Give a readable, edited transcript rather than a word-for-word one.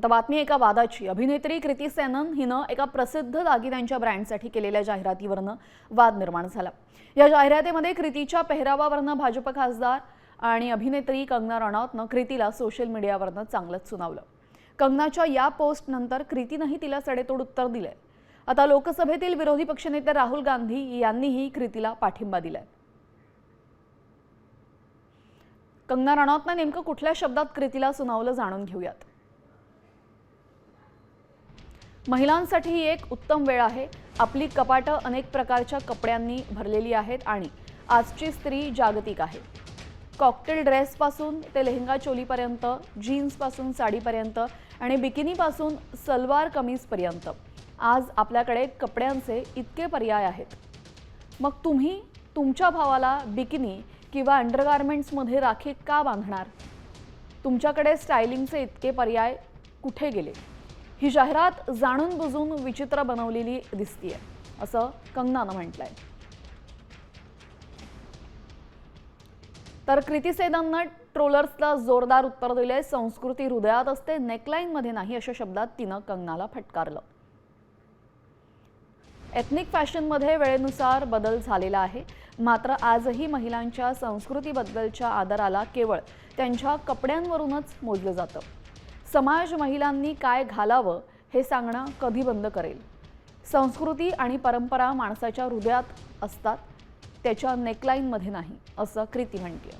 आता बातमी एका वादाची। अभिनेत्री कृती सेनन हिनं एका प्रसिद्ध दागिन्यांच्या ब्रँडसाठी केलेल्या जाहिरातीवरनं वाद निर्माण झाला। या जाहिरातीमध्ये कृतीच्या पेहरावावरनं भाजप खासदार आणि अभिनेत्री कंगना रनौतनं कृतीला सोशल मीडियावरनं चांगलंच सुनावलं। कंगनाच्या या पोस्ट नंतर कृतीनंही तिला सडेतोड उत्तर दिलंय। आता लोकसभेतील विरोधी पक्षनेते राहुल गांधी यांनीही कृतीला पाठिंबा दिलाय। कंगना रनौतनं नेमकं कुठल्या शब्दात कृतीला सुनावलं जाणून घेऊयात। महिलांसाठी ही एक उत्तम वेळ आहे। आपली कपाटं अनेक प्रकारच्या कपड्यांनी भरलेली आहेत आणि आजची स्त्री जागतिक आहे। कॉकटेल ड्रेस पासून ते लेहंगा चोलीपर्यंत, जीन्स पासून साडीपर्यंत आणि बिकिनी पासून सलवार कमीज पर्यंत आज आपल्याकडे कपड्यांचे इतके पर्याय आहेत। मग तुम्ही तुमच्या भावाला बिकिनी किंवा अंडरगार्मेंट्समध्ये राखी का बांधणार? तुमच्याकडे स्टायलिंगचे इतके पर्याय कुठे गेले? ही जाहिरात जाणून बुजून विचित्र बनवलेली दिसतीये, असं कंगनानं म्हटलंय। तर कृती सेनननं ट्रोलर्सला जोरदार उत्तर दिले। संस्कृती हृदयात असते, नेकलाईन मध्ये नाही, अशा शब्दात तिनं कंगनाला फटकारलं। एथनिक फॅशनमध्ये वेळेनुसार बदल झालेला आहे, मात्र आजही महिलांच्या संस्कृतीबद्दलच्या आदराला केवळ त्यांच्या कपड्यांवरूनच मोजलं जातं। समाज महिलांनी काय घालावं हे सांगणं कधी बंद करेल? संस्कृती आणि परंपरा माणसाच्या हृदयात असतात, त्याच्या नेकलाईनमध्ये नाही, असं कृती म्हणते।